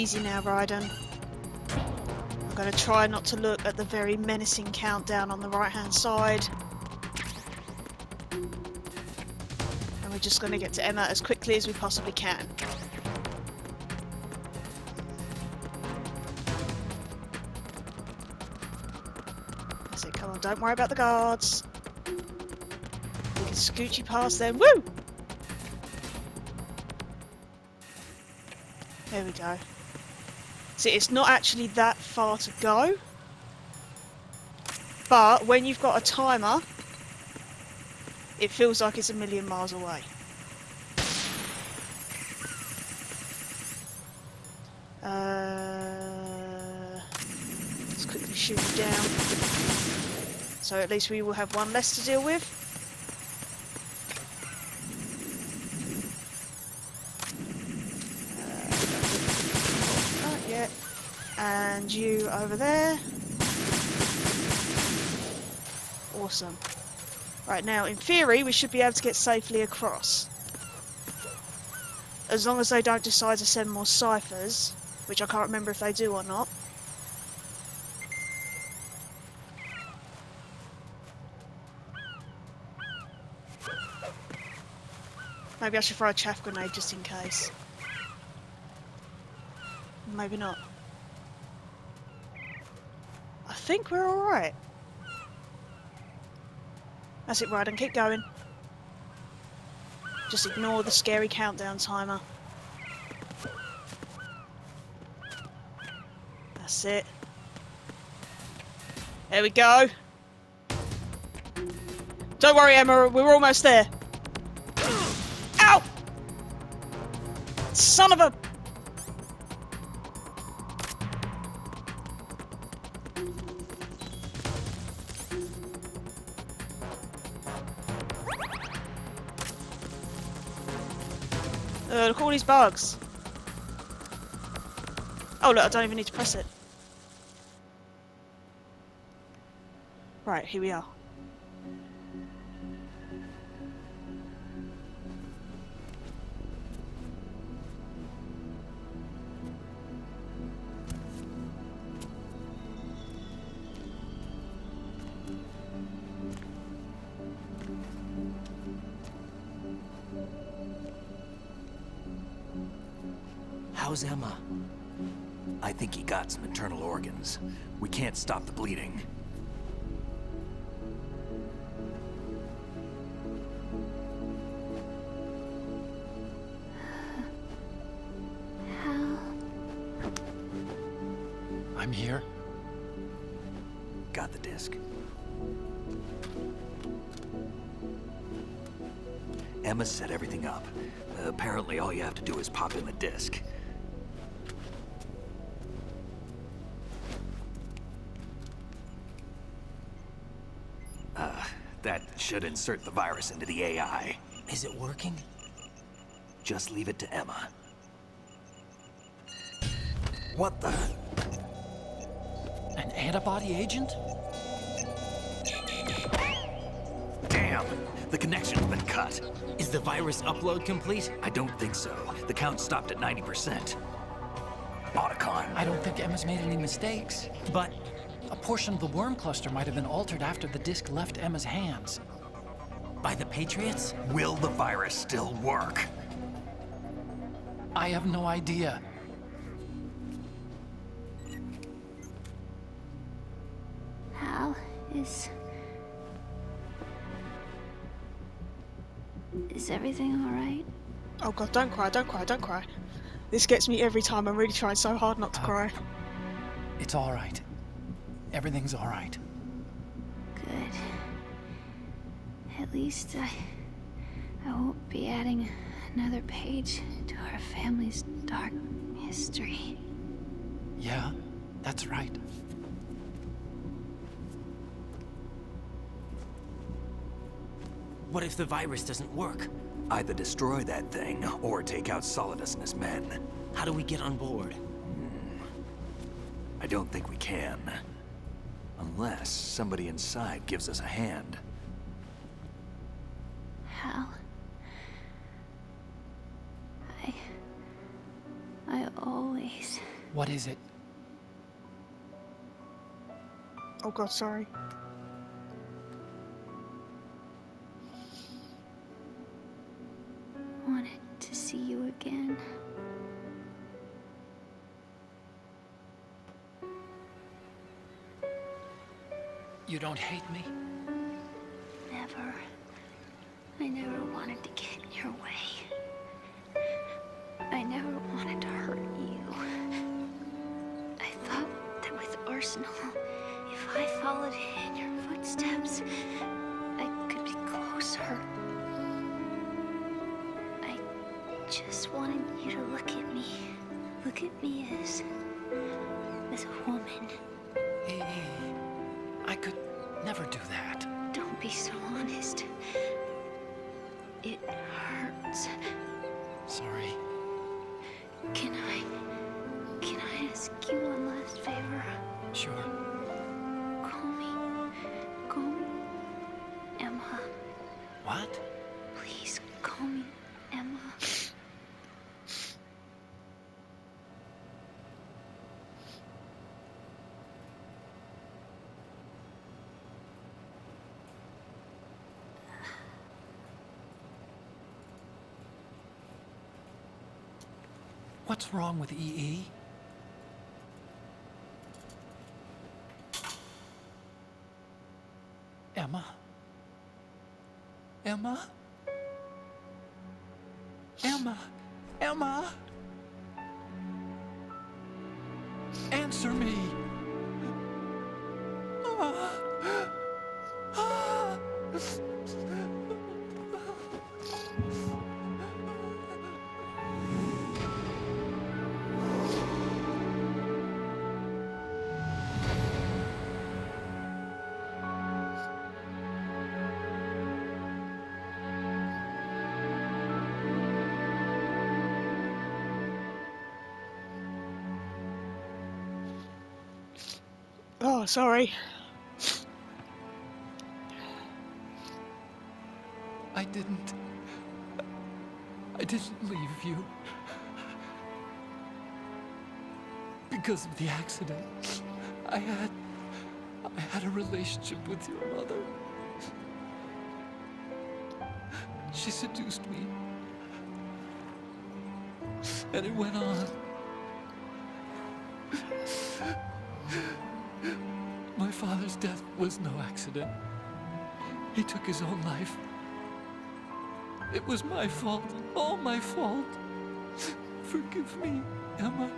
easy now, Raiden. I'm going to try not to look at the very menacing countdown on the right-hand side. And we're just going to get to Emma as quickly as we possibly can. That's it, come on, don't worry about the guards. We can scooch you past them. Woo! There we go. See, it's not actually that far to go. But when you've got a timer, it feels like it's a million miles away. Let's quickly shoot him down. So at least we will have one less to deal with. Not yet. And you over there. Awesome. Right, now in theory we should be able to get safely across. As long as they don't decide to send more ciphers, which I can't remember if they do or not. Maybe I should throw a chaff grenade just in case. Maybe not. I think we're alright. That's it, Raiden, keep going. Just ignore the scary countdown timer. That's it. There we go. Don't worry, Emma, we're almost there. Ow! Son of a... look at all these bugs. Oh look, I don't even need to press it. Right, here we are. How's Emma? I think he got some internal organs. We can't stop the bleeding. How? I'm here. Got the disc. Emma set everything up. Apparently all you have to do is pop in the disc. That should insert the virus into the AI. Is it working? Just leave it to Emma. What the? An antibody agent? Damn! The connection's been cut. Is the virus upload complete? I don't think so. The count stopped at 90%. Otacon. I don't think Emma's made any mistakes. But a portion of the worm cluster might have been altered after the disc left Emma's hands. By the Patriots? Will the virus still work? I have no idea. Hal, is everything all right? Oh god, don't cry, don't cry, don't cry. This gets me every time. I'm really trying so hard not to cry. It's all right. Everything's all right. Good. At least I won't be adding another page to our family's dark history. Yeah, that's right. What if the virus doesn't work? Either destroy that thing, or take out Solidus and his men. How do we get on board? I don't think we can. Unless somebody inside gives us a hand. Hal, I always What is it? Oh god, sorry. Wanted to see you again. You don't hate me? Never. I never wanted to get in your way. I never wanted to hurt you. I thought that with Arsenal, if I followed in your footsteps, I could be closer. I just wanted you to look at me. Look at me as a woman. I could never do that. Don't be so honest. It hurts. Sorry. Can I ask you one last favor? Sure. Call me Emma. What? Please call me Emma. What's wrong with EE? Emma? Emma? Emma? Emma? Answer me! Oh, sorry. I didn't leave you. Because of the accident, I had a relationship with your mother. She seduced me. And it went on. My father's death was no accident. He took his own life. It was my fault, all my fault. Forgive me, Emma.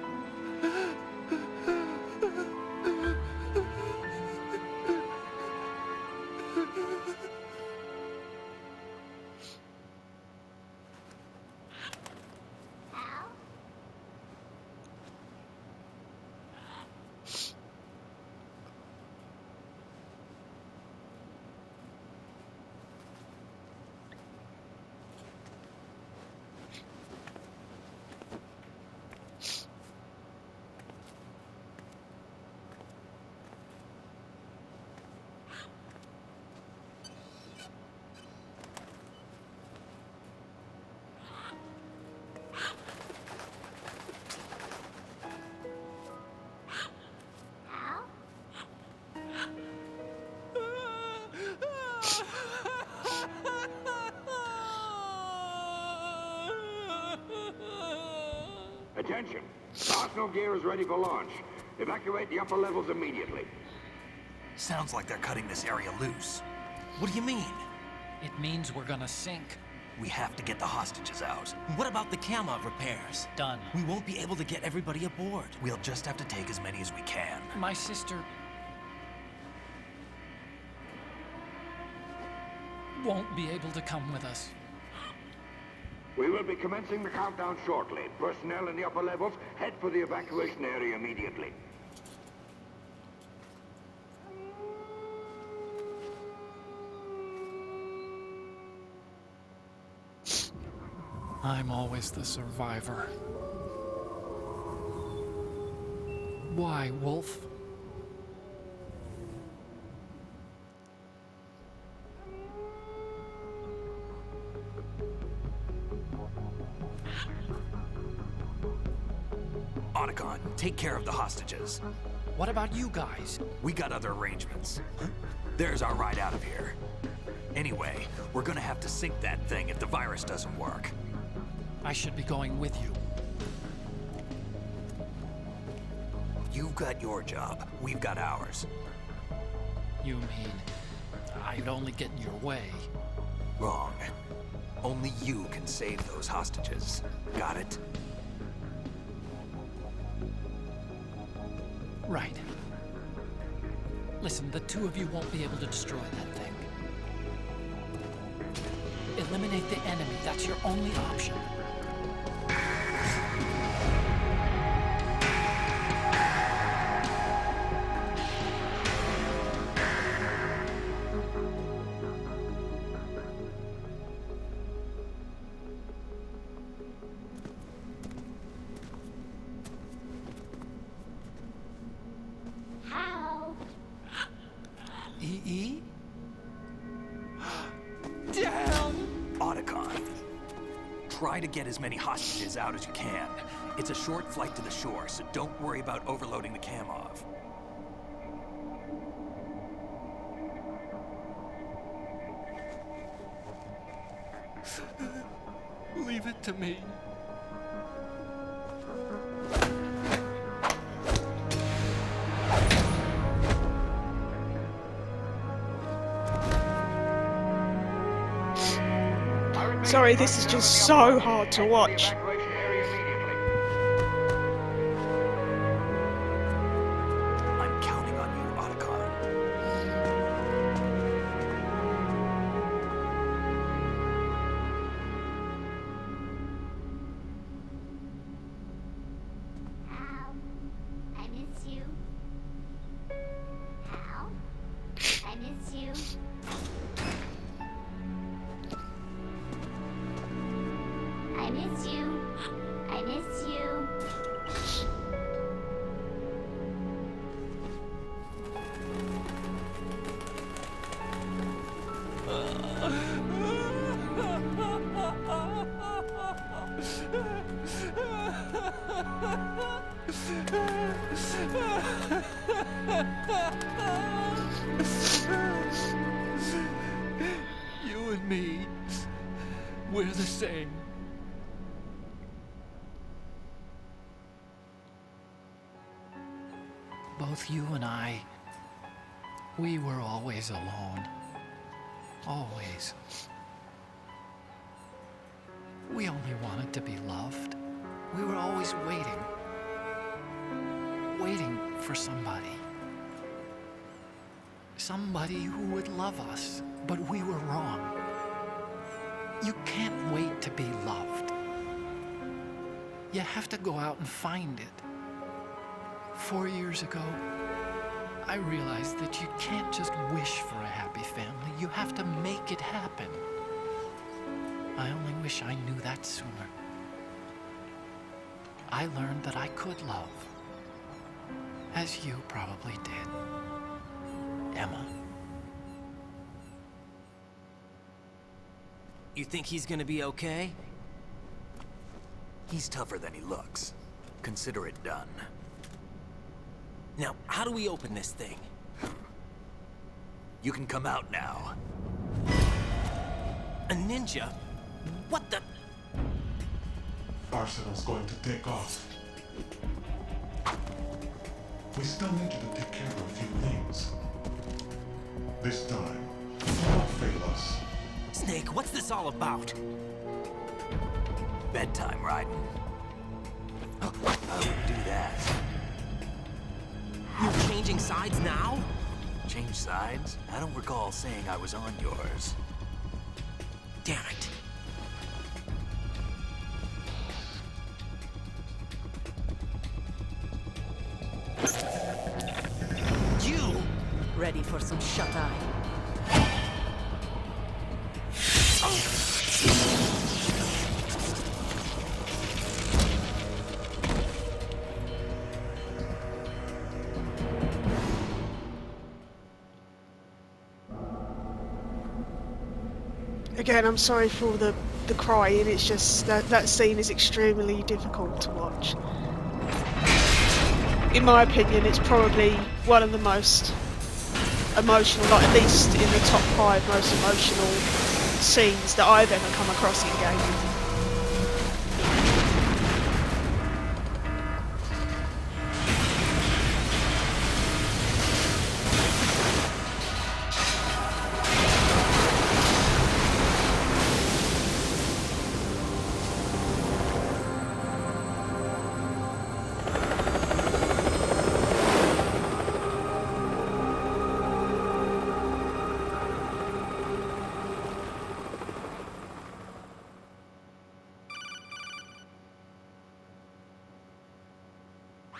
Attention! Arsenal gear is ready for launch. Evacuate the upper levels immediately. Sounds like they're cutting this area loose. What do you mean? It means we're gonna sink. We have to get the hostages out. What about the camera repairs? Done. We won't be able to get everybody aboard. We'll just have to take as many as we can. My sister won't be able to come with us. We will be commencing the countdown shortly. Personnel in the upper levels, head for the evacuation area immediately. I'm always the survivor. Why, Wolf? Otacon, take care of the hostages. What about you guys? We got other arrangements. There's our ride out of here. Anyway, we're gonna have to sink that thing if the virus doesn't work. I should be going with you. You've got your job, we've got ours. You mean I'd only get in your way? Wrong. Only you can save those hostages. Got it? Right. Listen, the two of you won't be able to destroy that thing. Eliminate the enemy. That's your only option. How? E.E.? Damn! Otacon. Try to get as many hostages out as you can. It's a short flight to the shore, so don't worry about overloading the Kamov. Leave it to me. Sorry, this is just so hard to watch. Evacuation area immediately. I'm counting on you, Otacon. Hal, I miss you. Hal, I miss you. I miss you. I miss you. You and me, we're the same. Both you and I, we were always alone. Always. We only wanted to be loved. We were always waiting. Waiting for somebody. Somebody who would love us, but we were wrong. You can't wait to be loved. You have to go out and find it. 4 years ago, I realized that you can't just wish for a happy family. You have to make it happen. I only wish I knew that sooner. I learned that I could love, as you probably did, Emma. You think he's gonna be okay? He's tougher than he looks. Consider it done. Now, how do we open this thing? You can come out now. A ninja? What the? Arsenal's going to take off. We still need you to take care of a few things. This time, don't fail us. Snake, what's this all about? Bedtime riding. I wouldn't do that. You're changing sides now? Change sides? I don't recall saying I was on yours. Damn it. You! Ready for some shut-eye? Again, I'm sorry for all the crying, it's just that scene is extremely difficult to watch. in my opinion, it's probably one of the most emotional, like at least in the top 5 most emotional scenes that I've ever come across in gaming.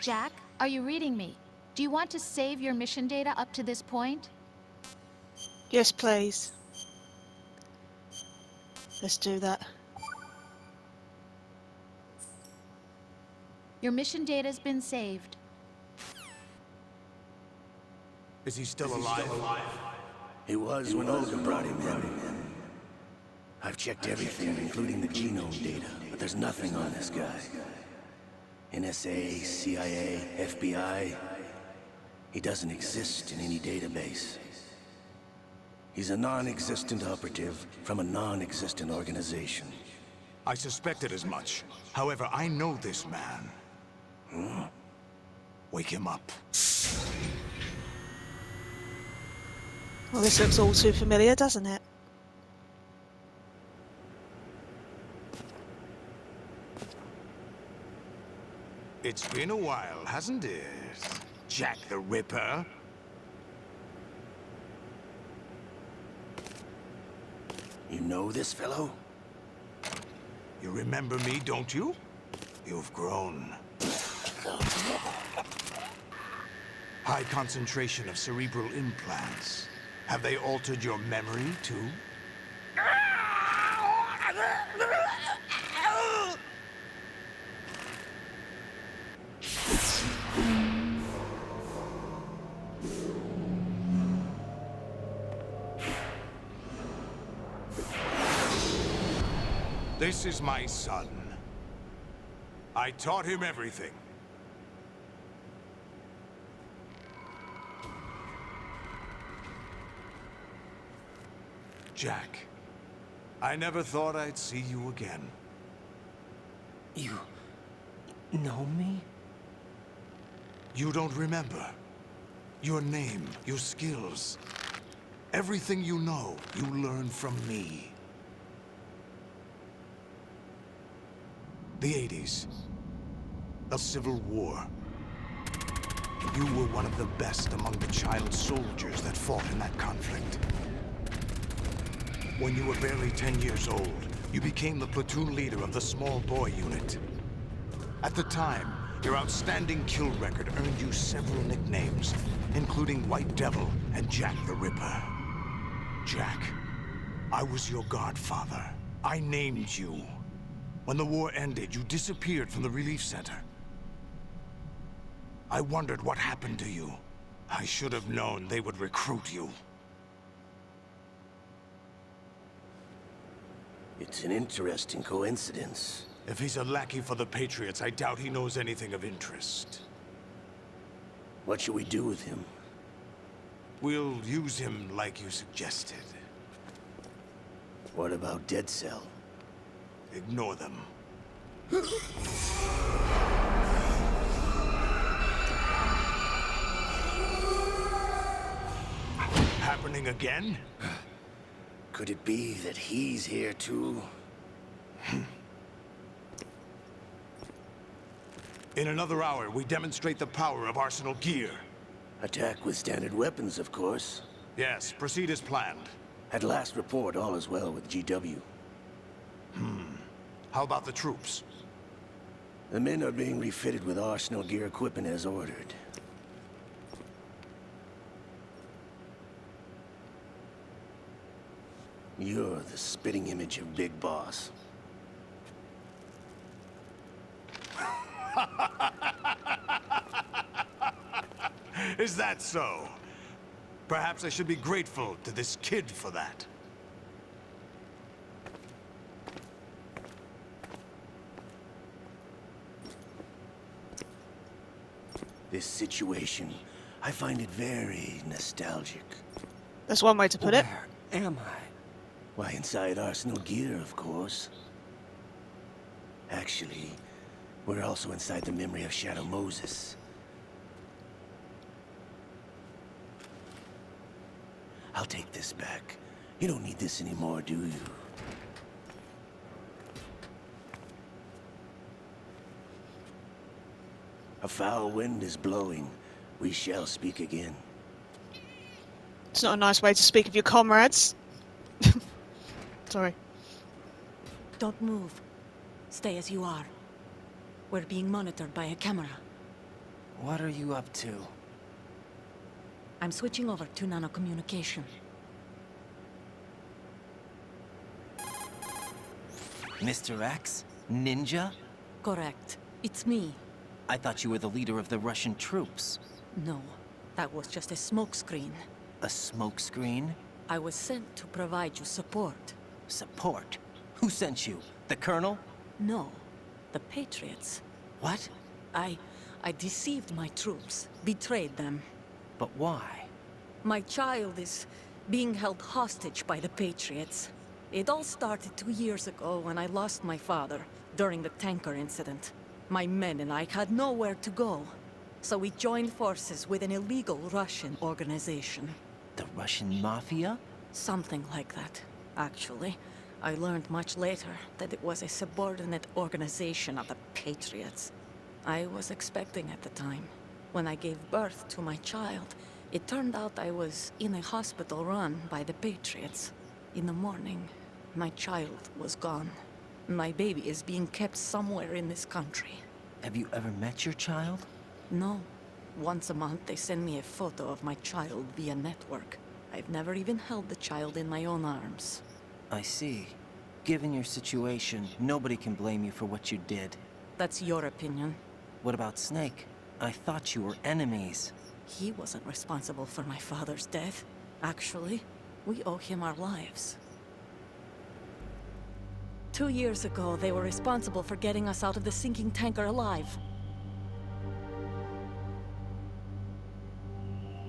Jack, are you reading me? Do you want to save your mission data up to this point? Yes, please. Let's do that. Your mission data's been saved. Is he still alive? He was when Olga brought him in. I've checked everything, including the genome data, but there's nothing on this guy. NSA, CIA, FBI. He doesn't exist in any database. He's a non-existent operative from a non-existent organization. I suspected as much. However, I know this man. Wake him up. Well, this looks all too familiar, doesn't it? It's been a while, hasn't it? Jack the Ripper? You know this fellow? You remember me, don't you? You've grown. High concentration of cerebral implants. Have they altered your memory, too? This is my son. I taught him everything. Jack, I never thought I'd see you again. You know me? You don't remember. Your name, your skills. Everything you know, you learned from me. The 80s. A civil war. You were one of the best among the child soldiers that fought in that conflict. When you were barely 10 years old, you became the platoon leader of the small boy unit. At the time, your outstanding kill record earned you several nicknames, including White Devil and Jack the Ripper. Jack, I was your godfather. I named you. When the war ended, you disappeared from the relief center. I wondered what happened to you. I should have known they would recruit you. It's an interesting coincidence. If he's a lackey for the Patriots, I doubt he knows anything of interest. What should we do with him? We'll use him like you suggested. What about Dead Cell? Ignore them. Happening again? Could it be that he's here too? In another hour, we demonstrate the power of Arsenal gear. Attack with standard weapons, of course. Yes, proceed as planned. At last report, all is well with GW. How about the troops? The men are being refitted with Arsenal gear equipment as ordered. You're the spitting image of Big Boss. Is that so? Perhaps I should be grateful to this kid for that. This situation, I find it very nostalgic. That's one way to put it. Where am I? Why, inside Arsenal gear, of course. Actually, we're also inside the memory of Shadow Moses. I'll take this back. You don't need this anymore, do you? A foul wind is blowing. We shall speak again. It's not a nice way to speak of your comrades. Sorry. Don't move. Stay as you are. We're being monitored by a camera. What are you up to? I'm switching over to nanocommunication. Mr. X? Ninja? Correct. It's me. I thought you were the leader of the Russian troops. No, that was just a smokescreen. A smokescreen? I was sent to provide you support. Support? Who sent you? The Colonel? No, the Patriots. What? I deceived my troops, betrayed them. But why? My child is being held hostage by the Patriots. It all started 2 years ago when I lost my father during the tanker incident. My men and I had nowhere to go, so we joined forces with an illegal Russian organization. The Russian Mafia? Something like that, actually. I learned much later that it was a subordinate organization of the Patriots. I was expecting at the time. When I gave birth to my child, it turned out I was in a hospital run by the Patriots. In the morning, my child was gone. My baby is being kept somewhere in this country. Have you ever met your child? No. Once a month, they send me a photo of my child via network. I've never even held the child in my own arms. I see. Given your situation, nobody can blame you for what you did. That's your opinion. What about Snake? I thought you were enemies. He wasn't responsible for my father's death. Actually, we owe him our lives. 2 years ago, they were responsible for getting us out of the sinking tanker alive.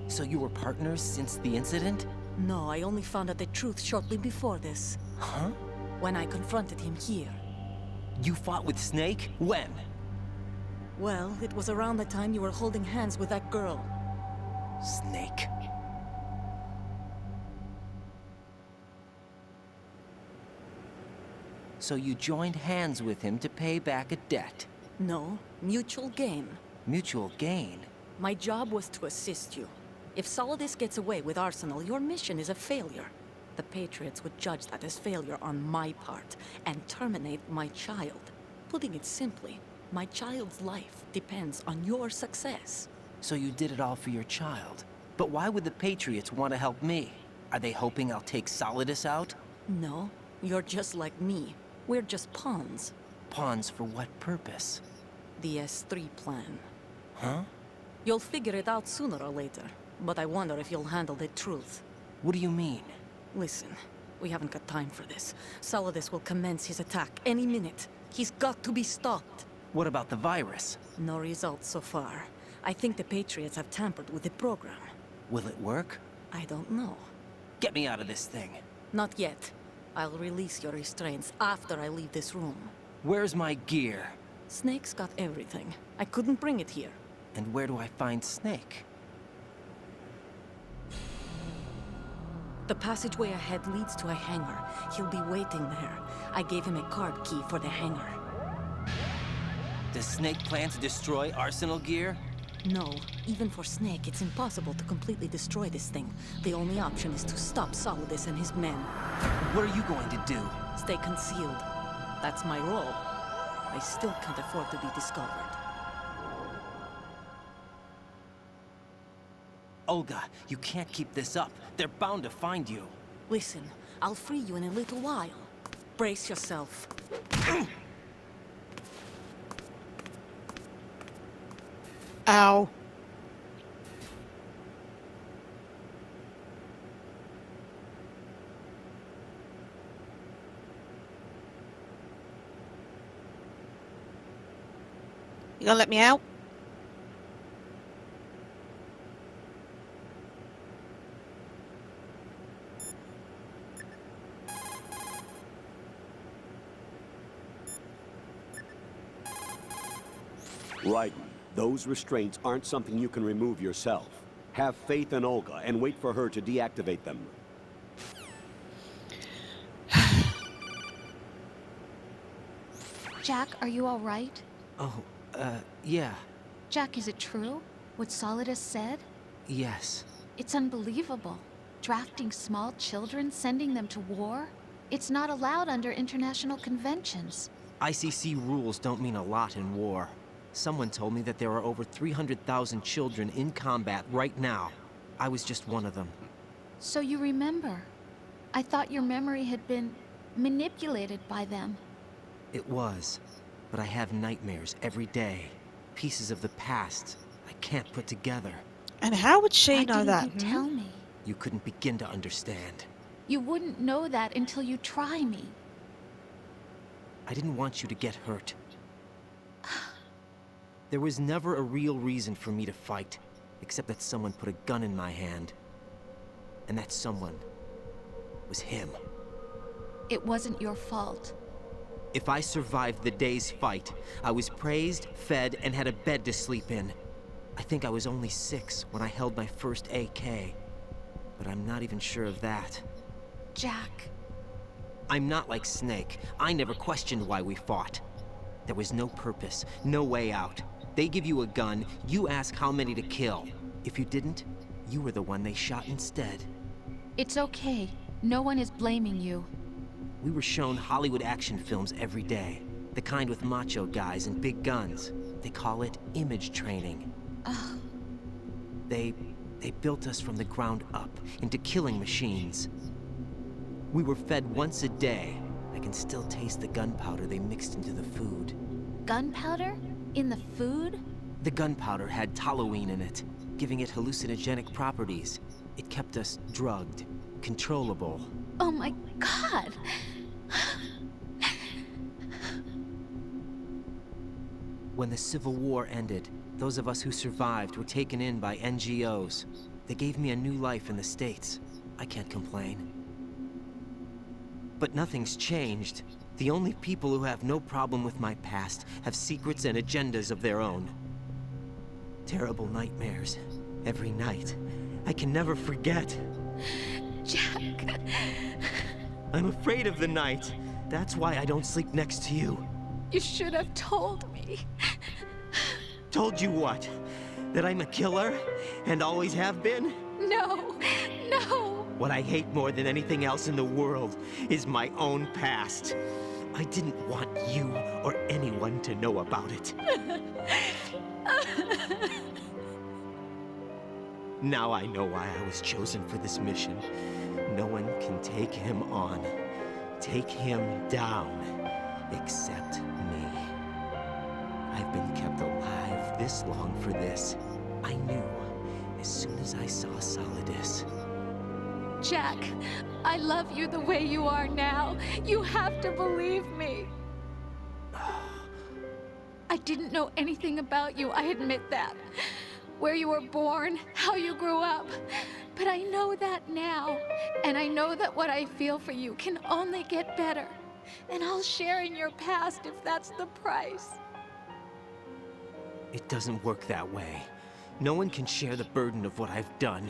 So you were partners since the incident? No, I only found out the truth shortly before this. Huh? When I confronted him here. You fought with Snake? When? Well, it was around the time you were holding hands with that girl. Snake. So you joined hands with him to pay back a debt? No, mutual gain. Mutual gain? My job was to assist you. If Solidus gets away with Arsenal, your mission is a failure. The Patriots would judge that as failure on my part, and terminate my child. Putting it simply, my child's life depends on your success. So you did it all for your child. But why would the Patriots want to help me? Are they hoping I'll take Solidus out? No, you're just like me. We're just pawns. Pawns for what purpose? The S3 plan. Huh? You'll figure it out sooner or later, but I wonder if you'll handle the truth. What do you mean? Listen, we haven't got time for this. Solidus will commence his attack any minute. He's got to be stopped. What about the virus? No results so far. I think the Patriots have tampered with the program. Will it work? I don't know. Get me out of this thing. Not yet. I'll release your restraints after I leave this room. Where's my gear? Snake's got everything. I couldn't bring it here. And where do I find Snake? The passageway ahead leads to a hangar. He'll be waiting there. I gave him a card key for the hangar. Does Snake plan to destroy Arsenal gear? No. Even for Snake, it's impossible to completely destroy this thing. The only option is to stop Solidus and his men. What are you going to do? Stay concealed. That's my role. I still can't afford to be discovered. Olga, you can't keep this up. They're bound to find you. Listen, I'll free you in a little while. Brace yourself. Ow. You gonna let me out? Raiden, those restraints aren't something you can remove yourself. Have faith in Olga and wait for her to deactivate them. Jack, are you all right? Oh, yeah. Jack, is it true? What Solidus said? Yes. It's unbelievable. Drafting small children, sending them to war? It's not allowed under international conventions. ICC rules don't mean a lot in war. Someone told me that there are over 300,000 children in combat right now. I was just one of them. So you remember. I thought your memory had been manipulated by them. It was, but I have nightmares every day. Pieces of the past I can't put together. And how would she Why know didn't that? you tell me? You couldn't begin to understand. You wouldn't know that until you try me. I didn't want you to get hurt. There was never a real reason for me to fight, except that someone put a gun in my hand. And that someone was him. It wasn't your fault. If I survived the day's fight, I was praised, fed, and had a bed to sleep in. I think I was only 6 when I held my first AK. But I'm not even sure of that. Jack. I'm not like Snake. I never questioned why we fought. There was no purpose, no way out. They give you a gun, you ask how many to kill. If you didn't, you were the one they shot instead. It's okay. No one is blaming you. We were shown Hollywood action films every day. The kind with macho guys and big guns. They call it image training. Ugh. They built us from the ground up into killing machines. We were fed once a day. I can still taste the gunpowder they mixed into the food. Gunpowder? In the food? The gunpowder had toluene in it, giving it hallucinogenic properties. It kept us drugged, controllable. Oh my God! When the Civil War ended, those of us who survived were taken in by NGOs. They gave me a new life in the States. I can't complain. But nothing's changed. The only people who have no problem with my past have secrets and agendas of their own. Terrible nightmares. Every night. I can never forget. Jack. I'm afraid of the night. That's why I don't sleep next to you. You should have told me. Told you what? That I'm a killer? And always have been? No, no. What I hate more than anything else in the world is my own past. I didn't want you or anyone to know about it. Now I know why I was chosen for this mission. No one can take him on, take him down, except me. I've been kept alive this long for this. I knew as soon as I saw Solidus. Jack, I love you the way you are now. You have to believe me. I didn't know anything about you, I admit that. Where you were born, how you grew up. But I know that now. And I know that what I feel for you can only get better. And I'll share in your past if that's the price. It doesn't work that way. No one can share the burden of what I've done.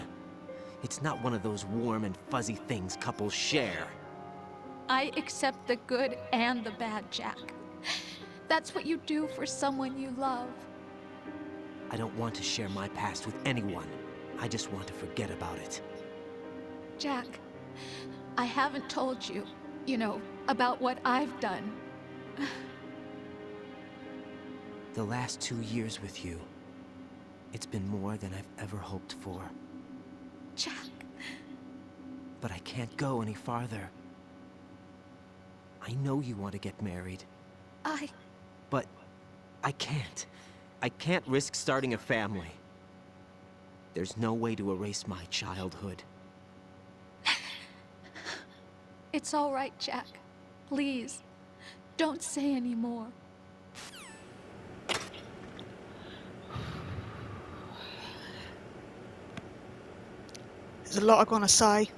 It's not one of those warm and fuzzy things couples share. I accept the good and the bad, Jack. That's what you do for someone you love. I don't want to share my past with anyone. I just want to forget about it. Jack, I haven't told you, about what I've done. The last 2 years with you, it's been more than I've ever hoped for. Jack. But I can't go any farther. I know you want to get married. But I can't. I can't risk starting a family. There's no way to erase my childhood. It's all right, Jack. Please, don't say any more. There's a lot I'm gonna say.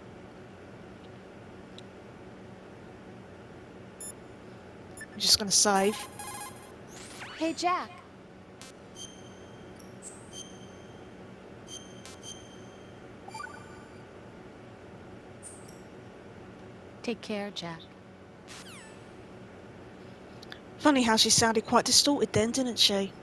I'm just gonna save. Hey, Jack. Take care, Jack. Funny how she sounded quite distorted then, didn't she?